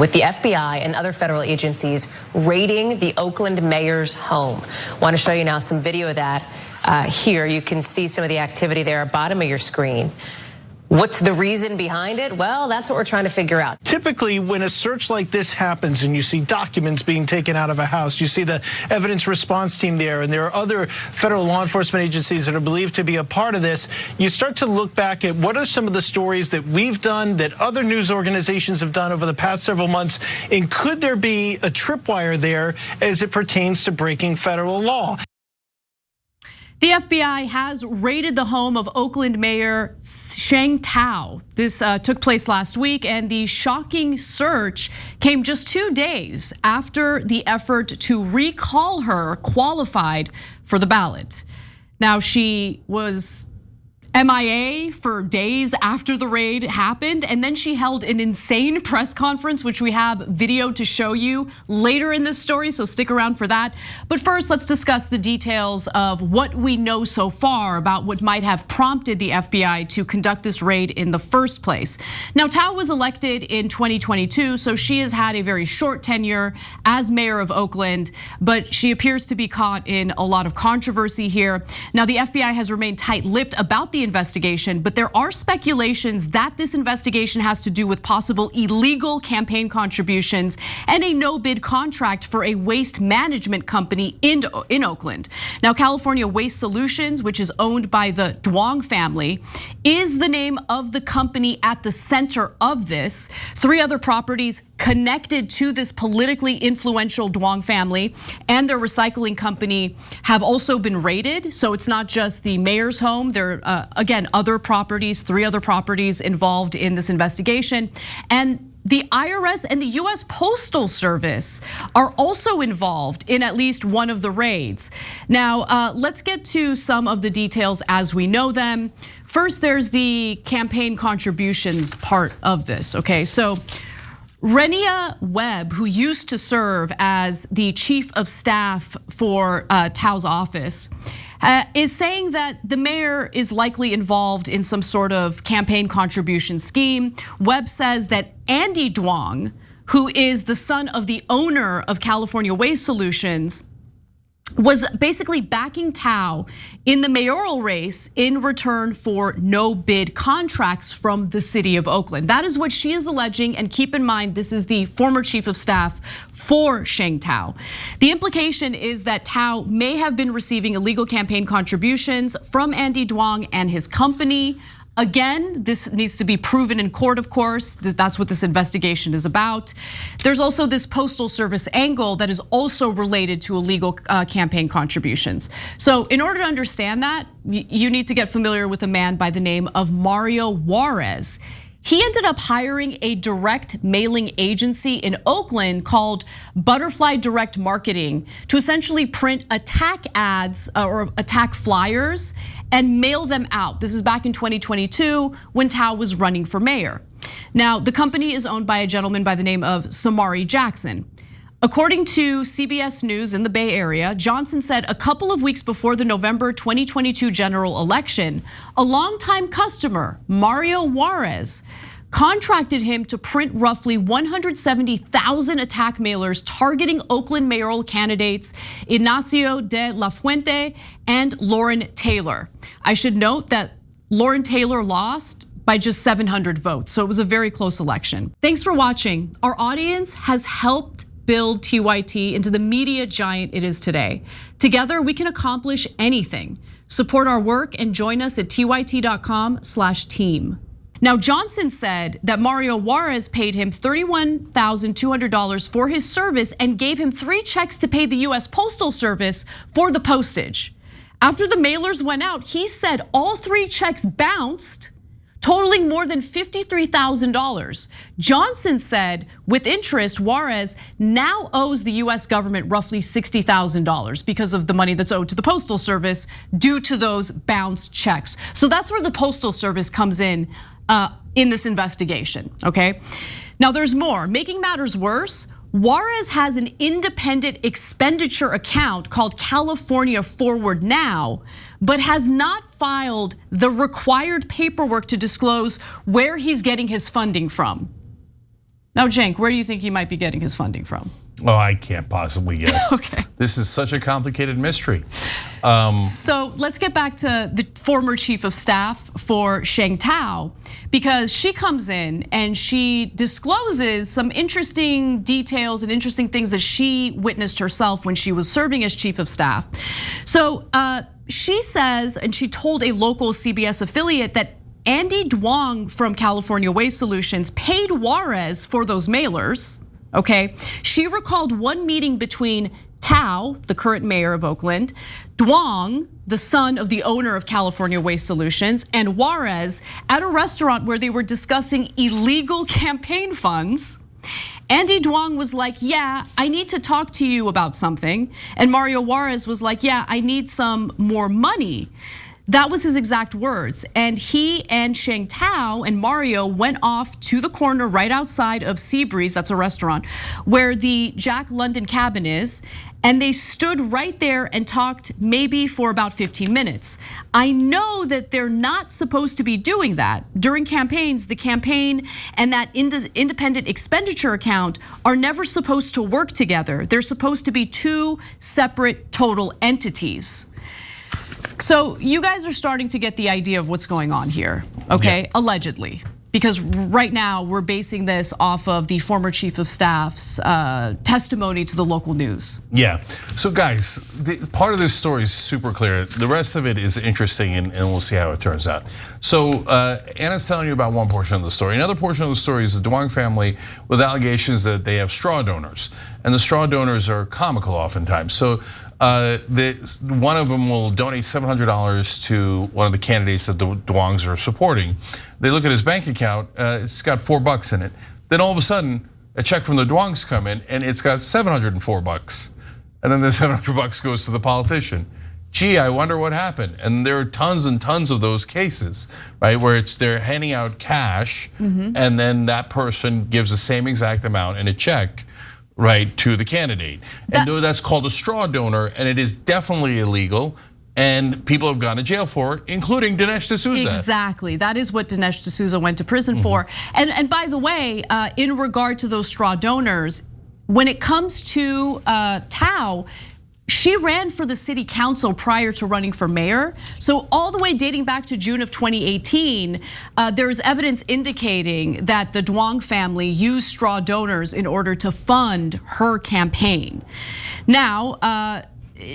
with the FBI and other federal agencies raiding the Oakland mayor's home. I want to show you now some video of that. Here you can see some of the activity there at the bottom of your screen. What's the reason behind it? Well, that's what we're trying to figure out. Typically, when a search like this happens and you see documents being taken out of a house, you see the evidence response team there, and there are other federal law enforcement agencies that are believed to be a part of this, you start to look back at what are some of the stories that we've done, that other news organizations have done over the past several months, and could there be a tripwire there as it pertains to breaking federal law? The FBI has raided the home of Oakland Mayor Sheng Thao. This took place last week, and the shocking search came just 2 days after the effort to recall her qualified for the ballot. Now, she was MIA for days after the raid happened, and then she held an insane press conference, which we have video to show you later in this story, so stick around for that. But first, let's discuss the details of what we know so far about what might have prompted the FBI to conduct this raid in the first place. Now, Thao was elected in 2022, so she has had a very short tenure as mayor of Oakland, but she appears to be caught in a lot of controversy here. Now, the FBI has remained tight-lipped about the investigation, but there are speculations that this investigation has to do with possible illegal campaign contributions and a no-bid contract for a waste management company in Oakland. Now, California Waste Solutions, which is owned by the Duong family, is the name of the company at the center of this. 3 other properties connected to this politically influential Duong family and their recycling company have also been raided. So it's not just the mayor's home. There are, again, other properties, 3 other properties involved in this investigation. And the IRS and the US Postal Service are also involved in at least one of the raids. Now, let's get to some of the details as we know them. First, there's the campaign contributions part of this, okay? So Renia Webb, who used to serve as the chief of staff for Thao's office, is saying that the mayor is likely involved in some sort of campaign contribution scheme. Webb says that Andy Duong, who is the son of the owner of California Waste Solutions, was basically backing Thao in the mayoral race in return for no bid contracts from the city of Oakland. That is what she is alleging, and keep in mind, this is the former chief of staff for Sheng Thao. The implication is that Thao may have been receiving illegal campaign contributions from Andy Duong and his company. Again, this needs to be proven in court, of course. That's what this investigation is about. There's also this Postal Service angle that is also related to illegal campaign contributions. So in order to understand that, you need to get familiar with a man by the name of Mario Juarez. He ended up hiring a direct mailing agency in Oakland called Butterfly Direct Marketing to essentially print attack ads or attack flyers and mail them out. This is back in 2022 when Thao was running for mayor. Now, the company is owned by a gentleman by the name of Samari Jackson. According to CBS News in the Bay Area, Johnson said a couple of weeks before the November 2022 general election, a longtime customer, Mario Juarez, contracted him to print roughly 170,000 attack mailers targeting Oakland mayoral candidates Ignacio de la Fuente and Lauren Taylor. I should note that Lauren Taylor lost by just 700 votes, so it was a very close election. Thanks for watching. Our audience has helped build TYT into the media giant it is today. Together, we can accomplish anything. Support our work and join us at tyt.com/team. Now, Johnson said that Mario Juarez paid him $31,200 for his service and gave him 3 checks to pay the US Postal Service for the postage. After the mailers went out, he said all 3 checks bounced, totaling more than $53,000. Johnson said with interest, Juarez now owes the US government roughly $60,000 because of the money that's owed to the Postal Service due to those bounced checks. So that's where the Postal Service comes in this investigation, okay? Now there's more. Making matters worse, Juarez has an independent expenditure account called California Forward Now, but has not filed the required paperwork to disclose where he's getting his funding from. Now, Cenk, where do you think he might be getting his funding from? Oh, I can't possibly guess. Okay. This is such a complicated mystery. So let's get back to the former chief of staff for Sheng Thao, because she comes in and she discloses some interesting details and interesting things that she witnessed herself when she was serving as chief of staff. So she says, and she told a local CBS affiliate that Andy Duong from California Waste Solutions paid Juarez for those mailers. Okay, she recalled one meeting between Thao, the current mayor of Oakland, Duong, the son of the owner of California Waste Solutions, and Juarez at a restaurant where they were discussing illegal campaign funds. Andy Duong was like, yeah, I need to talk to you about something. And Mario Juarez was like, yeah, I need some more money. That was his exact words. And he and Sheng Thao and Mario went off to the corner right outside of Seabreeze, that's a restaurant, where the Jack London cabin is. And they stood right there and talked maybe for about 15 minutes. I know that they're not supposed to be doing that. During campaigns, the campaign and that independent expenditure account are never supposed to work together. They're supposed to be two separate total entities. So you guys are starting to get the idea of what's going on here, okay? Yeah. Allegedly. Because right now we're basing this off of the former chief of staff's testimony to the local news. Yeah, so guys, part of this story is super clear. The rest of it is interesting and we'll see how it turns out. So Anna's telling you about one portion of the story. Another portion of the story is the Duong family with allegations that they have straw donors. And the straw donors are comical oftentimes. So one of them will donate $700 to one of the candidates that the Duongs are supporting. They look at his bank account, it's got $4 in it. Then all of a sudden, a check from the Duongs come in and it's got $704. And then the $700 goes to the politician. Gee, I wonder what happened. And there are tons and tons of those cases, right? Where they're handing out cash and then that person gives the same exact amount in a check, right, to the candidate. And that's called a straw donor, and it is definitely illegal. And people have gone to jail for it, including Dinesh D'Souza. Exactly, that is what Dinesh D'Souza went to prison for. And by the way, in regard to those straw donors, when it comes to Thao, she ran for the city council prior to running for mayor. So all the way dating back to June of 2018, there's evidence indicating that the Duong family used straw donors in order to fund her campaign. Now,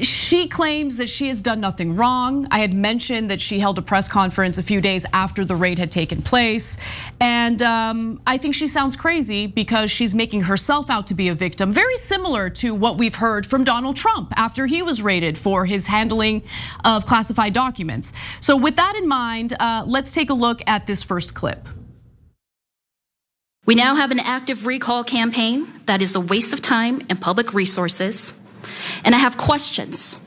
she claims that she has done nothing wrong. I had mentioned that she held a press conference a few days after the raid had taken place. And I think she sounds crazy because she's making herself out to be a victim, very similar to what we've heard from Donald Trump after he was raided for his handling of classified documents. So with that in mind, let's take a look at this first clip. We now have an active recall campaign that is a waste of time and public resources. And I have questions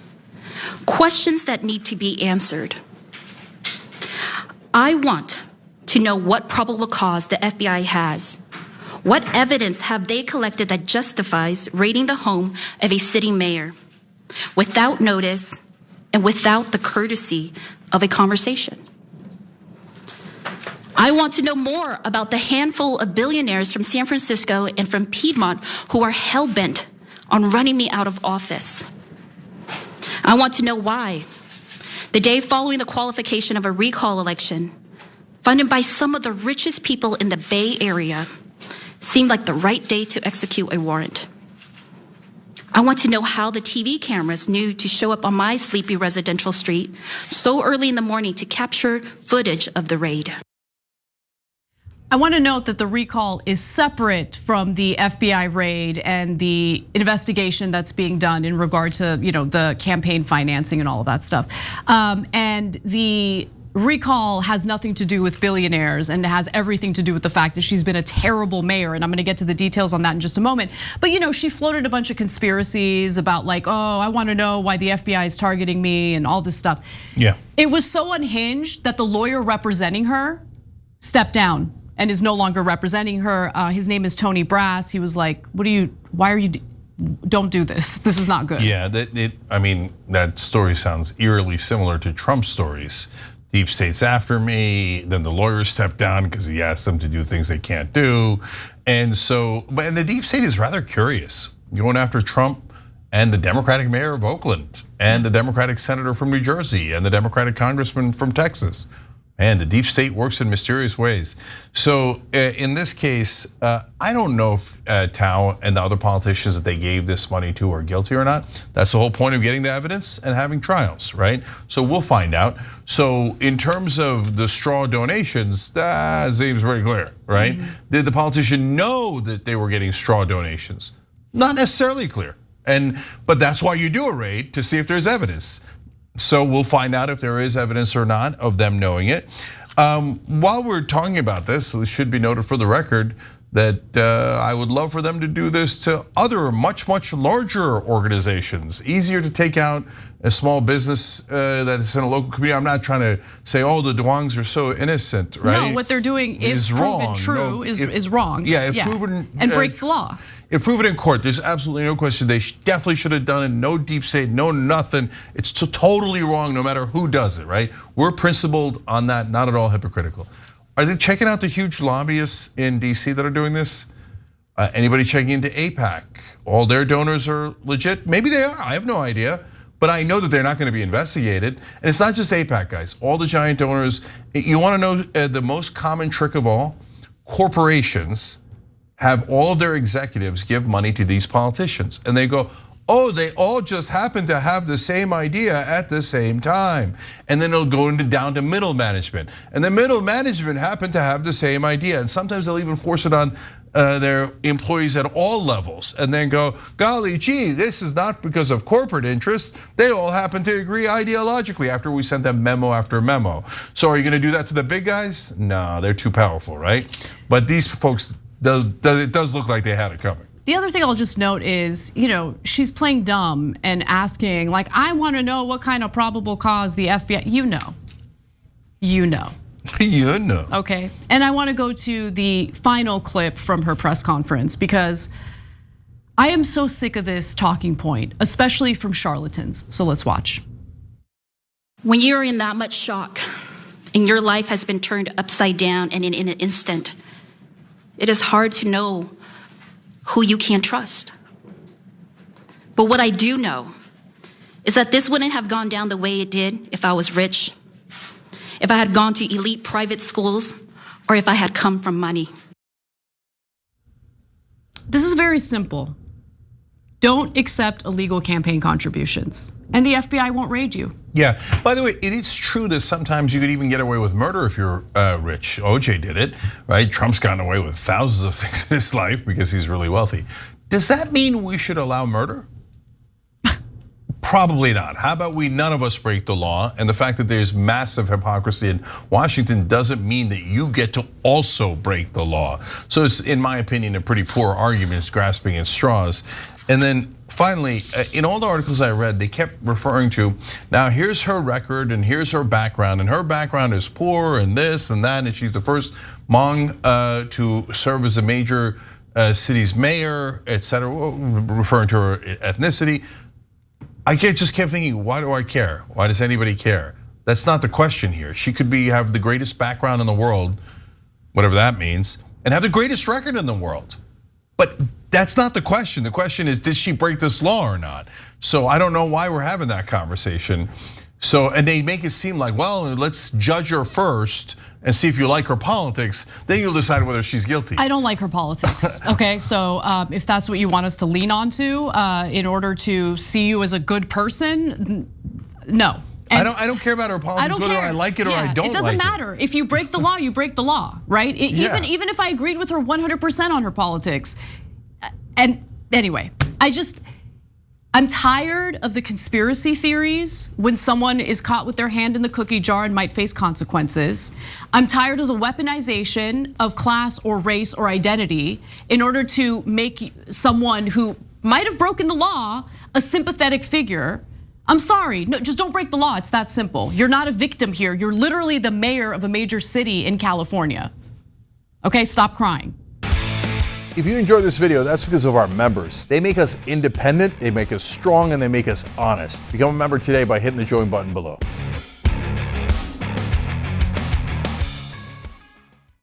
that need to be answered. I want to know what probable cause the FBI has. What evidence have they collected that justifies raiding the home of a sitting mayor without notice and without the courtesy of a conversation? I want to know more about the handful of billionaires from San Francisco and from Piedmont who are hell-bent on running me out of office. I want to know why, the day following the qualification of a recall election, funded by some of the richest people in the Bay Area, seemed like the right day to execute a warrant. I want to know how the TV cameras knew to show up on my sleepy residential street so early in the morning to capture footage of the raid. I want to note that the recall is separate from the FBI raid and the investigation that's being done in regard to the campaign financing and all of that stuff. And the recall has nothing to do with billionaires and it has everything to do with the fact that she's been a terrible mayor. And I'm going to get to the details on that in just a moment. But she floated a bunch of conspiracies about like, oh, I want to know why the FBI is targeting me and all this stuff. Yeah. It was so unhinged that the lawyer representing her stepped down and is no longer representing her. His name is Tony Brass. He was like, don't do this. This is not good. Yeah, I mean, that story sounds eerily similar to Trump's stories. deep state's after me. Then the lawyers stepped down because he asked them to do things they can't do. And the deep state is rather curious. Going after Trump and the Democratic mayor of Oakland and the Democratic senator from New Jersey and the Democratic congressman from Texas. And the deep state works in mysterious ways. So in this case, I don't know if Thao and the other politicians that they gave this money to are guilty or not. That's the whole point of getting the evidence and having trials, right? So we'll find out. So in terms of the straw donations, that seems very clear, right? Did the politician know that they were getting straw donations? Not necessarily clear. But that's why you do a raid, to see if there's evidence. So we'll find out if there is evidence or not of them knowing it. While we're talking about this, it should be noted for the record that I would love for them to do this to other much larger organizations. Easier to take out a small business that is in a local community. I'm not trying to say, oh, the Duangs are so innocent, right? No, what they're doing, if proven true, is wrong. Yeah, if proven and breaks the law. If proven in court, there's absolutely no question. They definitely should have done it. No deep state, no nothing. It's totally wrong, no matter who does it, right? We're principled on that, not at all hypocritical. Are they checking out the huge lobbyists in DC that are doing this? Anybody checking into AIPAC? All their donors are legit? Maybe they are, I have no idea. But I know that they're not going to be investigated. And it's not just AIPAC, guys. All the giant donors. You want to know the most common trick of all? Corporations have all of their executives give money to these politicians. And they go, oh, they all just happen to have the same idea at the same time. And then it'll go down to middle management. And the middle management happen to have the same idea. And sometimes they'll even force it on their employees at all levels, and then go, golly gee, this is not because of corporate interests. They all happen to agree ideologically after we sent them memo after memo. So are you gonna do that to the big guys? No, they're too powerful, right? But these folks, it does look like they had it coming. The other thing I'll just note is, she's playing dumb and asking, like, I wanna know what kind of probable cause the FBI, you know. You know. Okay, and I wanna go to the final clip from her press conference because I am so sick of this talking point, especially from charlatans. So let's watch. When you're in that much shock and your life has been turned upside down and in an instant, it is hard to know who you can trust. But what I do know is that this wouldn't have gone down the way it did if I was rich, if I had gone to elite private schools, or if I had come from money. This is very simple. Don't accept illegal campaign contributions, and the FBI won't raid you. Yeah, by the way, it is true that sometimes you could even get away with murder if you're rich. OJ did it, right? Trump's gotten away with thousands of things in his life because he's really wealthy. Does that mean we should allow murder? Probably not. How about none of us break the law? And the fact that there's massive hypocrisy in Washington doesn't mean that you get to also break the law. So it's, in my opinion, a pretty poor argument, grasping at straws. And then finally, in all the articles I read, they kept referring to, now here's her record and here's her background, and her background is poor and this and that, and she's the first Hmong to serve as a major city's mayor, etc., referring to her ethnicity. I just kept thinking, why do I care? Why does anybody care? That's not the question here. She could have the greatest background in the world, whatever that means, and have the greatest record in the world. But that's not the question. The question is, did she break this law or not? So I don't know why we're having that conversation. So, and they make it seem like, well, let's judge her first and see if you like her politics, then you'll decide whether she's guilty. I don't like her politics, okay? So if that's what you want us to lean onto in order to see you as a good person, no. And I don't care about her politics, whether I like it or I don't like it. It doesn't matter. If you break the law, you break the law, right? Even if I agreed with her 100% on her politics. And anyway, I'm tired of the conspiracy theories when someone is caught with their hand in the cookie jar and might face consequences. I'm tired of the weaponization of class or race or identity in order to make someone who might have broken the law a sympathetic figure. I'm sorry, no, just don't break the law, it's that simple. You're not a victim here, you're literally the mayor of a major city in California. Okay, stop crying. If you enjoyed this video, that's because of our members. They make us independent, they make us strong, and they make us honest. Become a member today by hitting the join button below.